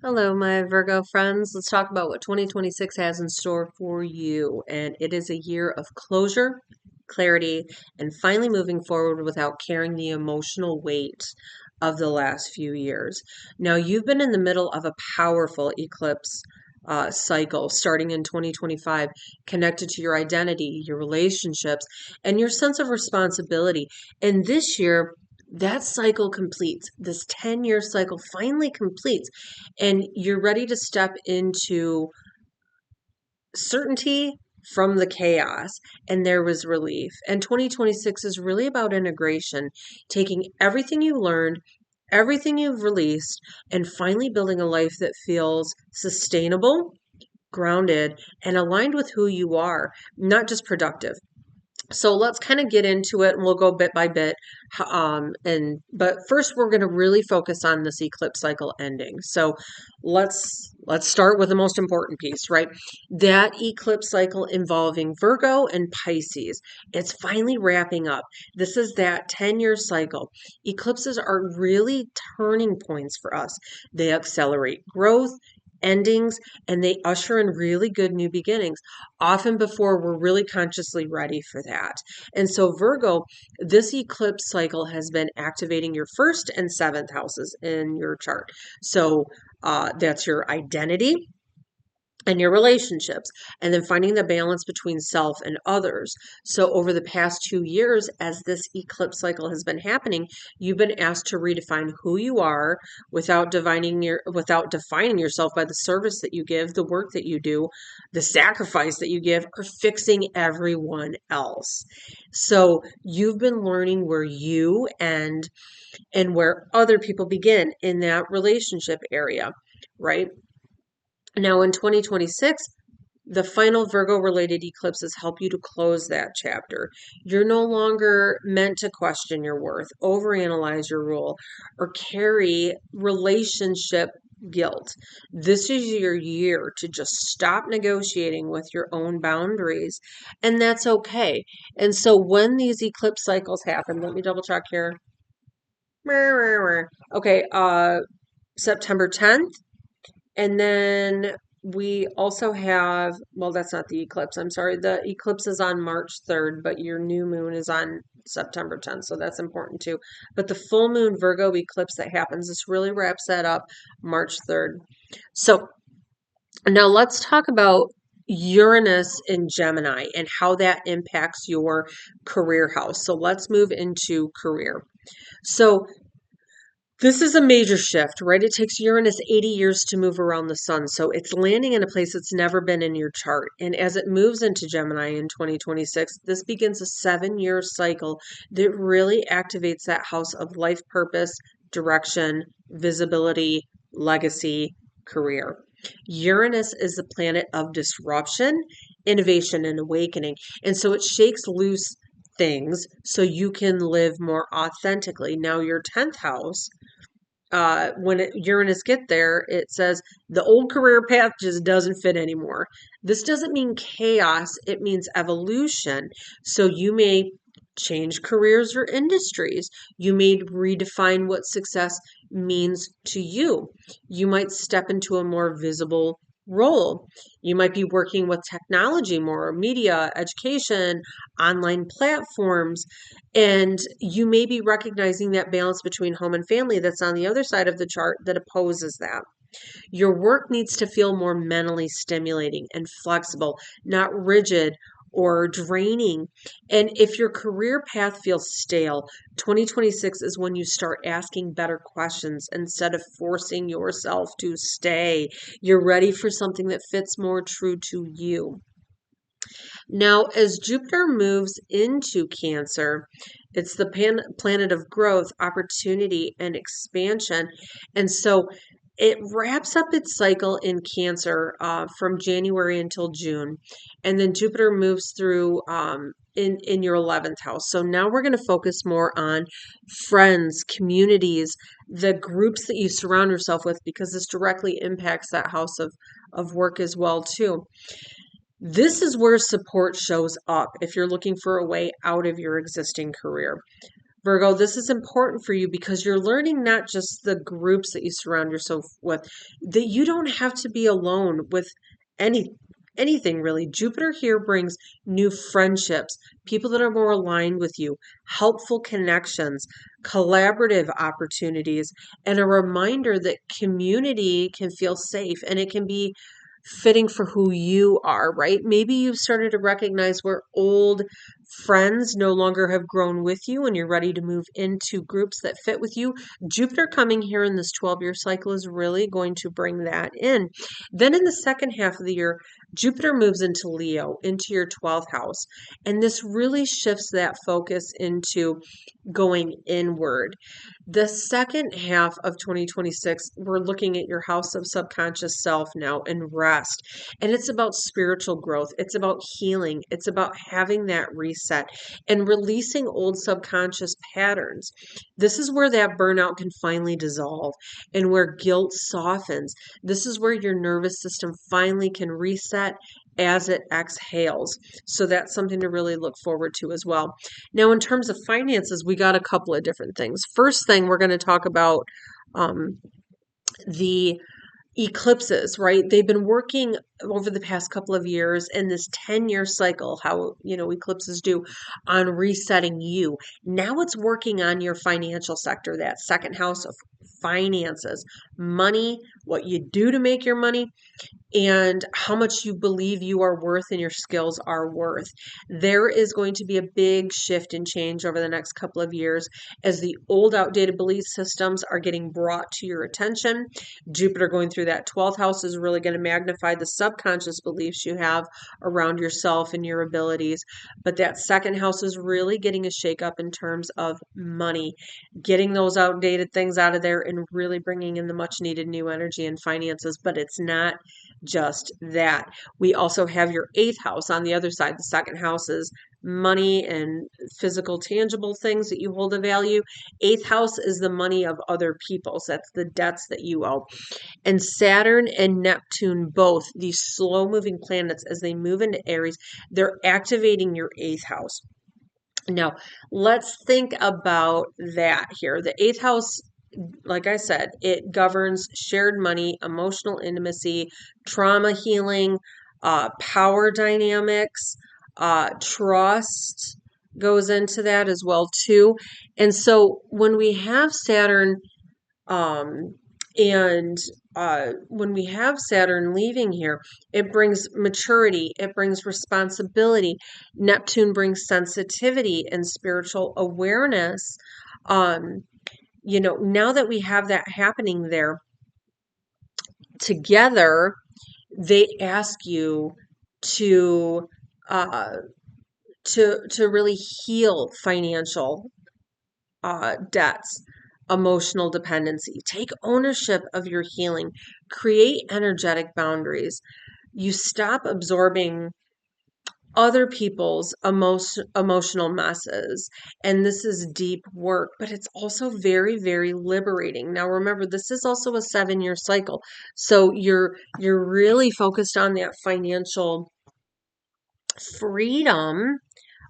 Hello, my Virgo friends. Let's talk about what 2026 has in store for you. And it is a year of closure, clarity, and finally moving forward without carrying the emotional weight of the last few years. Now, you've been in the middle of a powerful eclipse cycle starting in 2025, connected to your identity, your relationships, and your sense of responsibility. And this year, that cycle completes. This 10-year cycle finally completes, and you're ready to step into certainty from the chaos, and there was relief. And 2026 is really about integration, taking everything you learned, everything you've released, and finally building a life that feels sustainable, grounded, and aligned with who you are, not just productive. So let's kind of get into it, and we'll go bit by bit. But first we're going to really focus on this eclipse cycle ending. So let's start with the most important piece, right? That eclipse cycle involving Virgo and Pisces. It's finally wrapping up. This is that 10-year cycle. Eclipses are really turning points for us. They accelerate growth, endings, and they usher in really good new beginnings, often before we're really consciously ready for that. And so, Virgo, this eclipse cycle has been activating your first and seventh houses in your chart. So, that's your identity and your relationships, and then finding the balance between self and others. So over the past 2 years, as this eclipse cycle has been happening, you've been asked to redefine who you are without defining yourself by the service that you give, the work that you do, the sacrifice that you give, or fixing everyone else. So you've been learning where you end and where other people begin in that relationship area, right? Now, in 2026, the final Virgo related eclipses help you to close that chapter. You're no longer meant to question your worth, overanalyze your role, or carry relationship guilt. This is your year to just stop negotiating with your own boundaries, and that's okay. And so when these eclipse cycles happen, let me double check here. Okay, September 10th. And then we also have, well, that's not the eclipse. I'm sorry. The eclipse is on March 3rd, but your new moon is on September 10th. So that's important too. But the full moon Virgo eclipse that happens, this really wraps that up March 3rd. So now let's talk about Uranus in Gemini and how that impacts your career house. So let's move into career. So this is a major shift, right? It takes Uranus 80 years to move around the sun. So it's landing in a place it's never been in your chart. And as it moves into Gemini in 2026, this begins a 7-year cycle that really activates that house of life purpose, direction, visibility, legacy, career. Uranus is the planet of disruption, innovation, and awakening. And so it shakes loose things so you can live more authentically. Now, your 10th house, when Uranus get there, it says the old career path just doesn't fit anymore. This doesn't mean chaos, it means evolution. So you may change careers or industries. You may redefine what success means to you. You might step into a more visible role. You might be working with technology more, media, education, online platforms, and you may be recognizing that balance between home and family that's on the other side of the chart that opposes that. Your work needs to feel more mentally stimulating and flexible, not rigid or draining. And if your career path feels stale, 2026 is when you start asking better questions instead of forcing yourself to stay. You're ready for something that fits more true to you. Now, as Jupiter moves into Cancer, it's the planet of growth, opportunity, and expansion. And so it wraps up its cycle in Cancer from January until June. And then Jupiter moves through in your 11th house. So now we're going to focus more on friends, communities, the groups that you surround yourself with, because this directly impacts that house of work as well, too. This is where support shows up if you're looking for a way out of your existing career. Virgo, this is important for you because you're learning not just the groups that you surround yourself with, that you don't have to be alone with any anything really. Jupiter here brings new friendships, people that are more aligned with you, helpful connections, collaborative opportunities, and a reminder that community can feel safe and it can be fitting for who you are, right? Maybe you've started to recognize where old friends no longer have grown with you and you're ready to move into groups that fit with you. Jupiter coming here in this 12-year cycle is really going to bring that in. Then in the second half of the year, Jupiter moves into Leo, into your 12th house. And this really shifts that focus into going inward. The second half of 2026, we're looking at your house of subconscious self now and rest. And it's about spiritual growth. It's about healing. It's about having that reset and releasing old subconscious patterns. This is where that burnout can finally dissolve and where guilt softens. This is where your nervous system finally can reset as it exhales. So that's something to really look forward to as well. Now, in terms of finances, we got a couple of different things. First thing, we're going to talk about um, the eclipses, right? They've been working over the past couple of years in this 10-year cycle, how, eclipses do, on resetting you. Now it's working on your financial sector, that second house of finances, money, what you do to make your money, and how much you believe you are worth and your skills are worth. There is going to be a big shift and change over the next couple of years as the old outdated belief systems are getting brought to your attention. Jupiter going through that 12th house is really going to magnify the subconscious beliefs you have around yourself and your abilities. But that second house is really getting a shakeup in terms of money, getting those outdated things out of there and really bringing in the much needed new energy and finances. But it's not just that. We also have your eighth house on the other side. The second house is money and physical, tangible things that you hold of value. Eighth house is the money of other people. So that's the debts that you owe. And Saturn and Neptune, both these slow moving planets, as they move into Aries, they're activating your eighth house. Now, let's think about that here. The eighth house, like I said, it governs shared money, emotional intimacy, trauma healing, power dynamics, trust goes into that as well too. And so when we have Saturn um, and when we have Saturn leaving here, it brings maturity, it brings responsibility. Neptune brings sensitivity and spiritual awareness. Um, now that we have that happening there together, they ask you to uh, to really heal financial debts, emotional dependency. Take ownership of your healing. Create energetic boundaries. You stop absorbing other people's emotional messes, and this is deep work, but it's also very, very liberating. Now remember, this is also a 7-year cycle, so you're really focused on that financial freedom,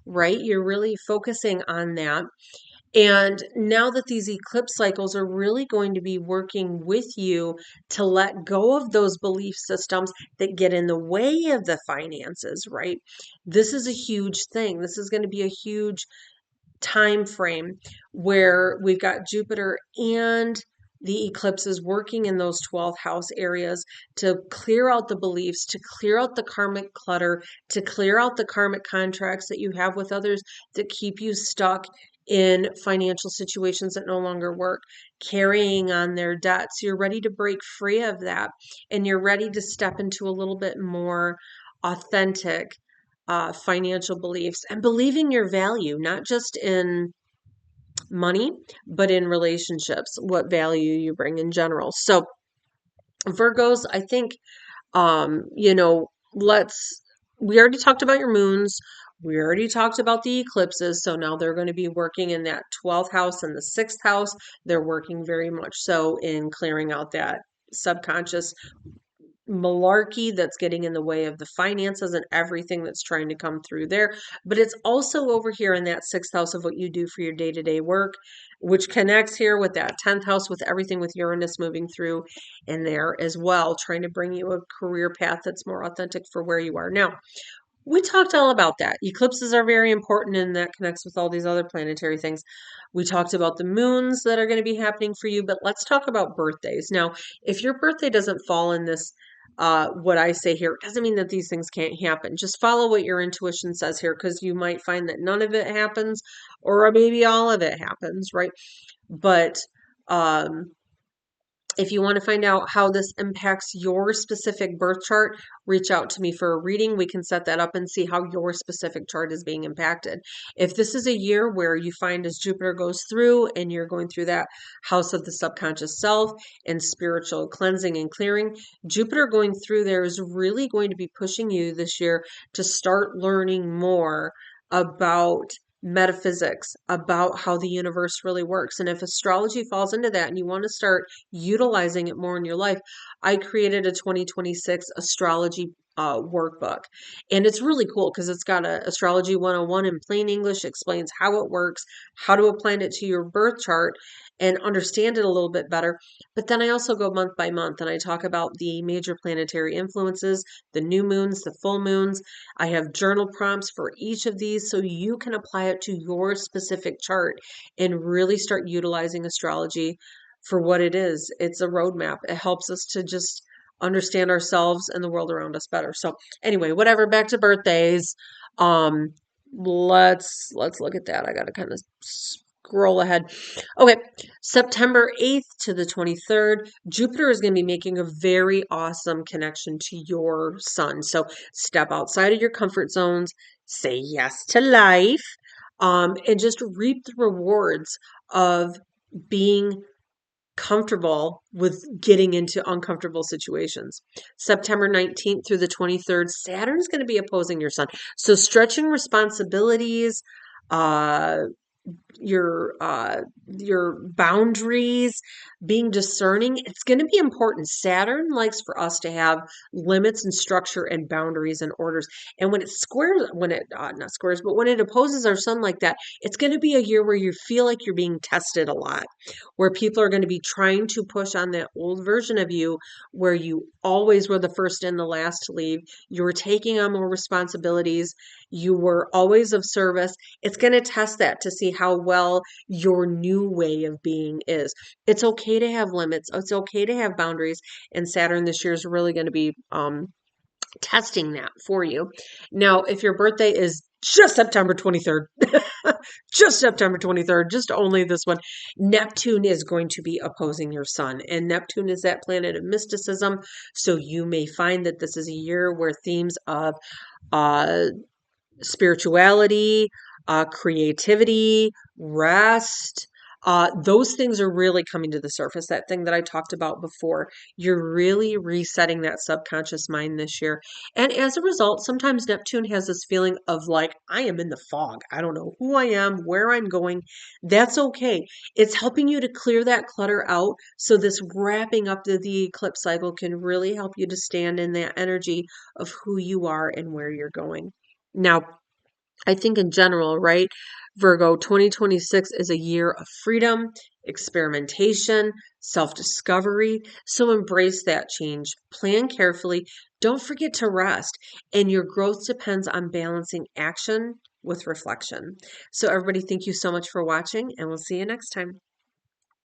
right? You're really focusing on that. And now that these eclipse cycles are really going to be working with you to let go of those belief systems that get in the way of the finances, right? This is a huge thing. This is going to be a huge time frame where we've got Jupiter and the eclipses working in those 12th house areas to clear out the beliefs, to clear out the karmic clutter, to clear out the karmic contracts that you have with others that keep you stuck in financial situations that no longer work, carrying on their debts. You're ready to break free of that, and you're ready to step into a little bit more authentic financial beliefs and believing your value, not just in money, but in relationships, what value you bring in general. So, Virgos, I think, let's, we already talked about your moons. We already talked about the eclipses. So now they're going to be working in that 12th house and the 6th house. They're working very much so in clearing out that subconscious malarkey that's getting in the way of the finances and everything that's trying to come through there. But it's also over here in that sixth house of what you do for your day-to-day work, which connects here with that 10th house with everything with Uranus moving through in there as well, trying to bring you a career path that's more authentic for where you are now. We talked all about that. Eclipses are very important, and that connects with all these other planetary things. We talked about the moons that are going to be happening for you, but let's talk about birthdays. Now, if your birthday doesn't fall in this, what I say here, it doesn't mean that these things can't happen. Just follow what your intuition says here, because you might find that none of it happens, or maybe all of it happens, right? But um, if you want to find out how this impacts your specific birth chart, reach out to me for a reading. We can set that up and see how your specific chart is being impacted. If this is a year where you find as Jupiter goes through and you're going through that house of the subconscious self and spiritual cleansing and clearing, Jupiter going through there is really going to be pushing you this year to start learning more about metaphysics, about how the universe really works. And if astrology falls into that and you want to start utilizing it more in your life, I created a 2026 astrology workbook. And it's really cool because it's got a astrology 101 in plain English, explains how it works, how to apply it to your birth chart and understand it a little bit better. But then I also go month by month and I talk about the major planetary influences, the new moons, the full moons. I have journal prompts for each of these so you can apply it to your specific chart and really start utilizing astrology for what it is. It's a roadmap. It helps us to just understand ourselves and the world around us better. So anyway, whatever, back to birthdays. Um let's look at that. I got to kind of scroll ahead. Okay, September 8th to the 23rd, Jupiter is going to be making a very awesome connection to your sun. So step outside of your comfort zones, say yes to life, and just reap the rewards of being comfortable with getting into uncomfortable situations. September 19th through the 23rd, Saturn's going to be opposing your sun. So stretching responsibilities, uh your boundaries, being discerning, it's going to be important. Saturn likes for us to have limits and structure and boundaries and orders. And when it squares, when it not squares, but when it opposes our sun like that, it's going to be a year where you feel like you're being tested a lot, where people are going to be trying to push on that old version of you where you always were the first and the last to leave. You were taking on more responsibilities. You were always of service. It's going to test that to see how well your new way of being is. It's okay to have limits. It's okay to have boundaries. And Saturn this year is really going to be testing that for you. Now, if your birthday is just September 23rd, just September 23rd, just only this one, Neptune is going to be opposing your sun. And Neptune is that planet of mysticism. So you may find that this is a year where themes of uh, spirituality, creativity, rest. Those things are really coming to the surface. That thing that I talked about before. You're really resetting that subconscious mind this year. And as a result, sometimes Neptune has this feeling of like, I am in the fog. I don't know who I am, where I'm going. That's okay. It's helping you to clear that clutter out. So this wrapping up the eclipse cycle can really help you to stand in that energy of who you are and where you're going. Now, I think in general, right, Virgo, 2026 is a year of freedom, experimentation, self discovery. So embrace that change. Plan carefully. Don't forget to rest. And your growth depends on balancing action with reflection. So, everybody, thank you so much for watching, and we'll see you next time.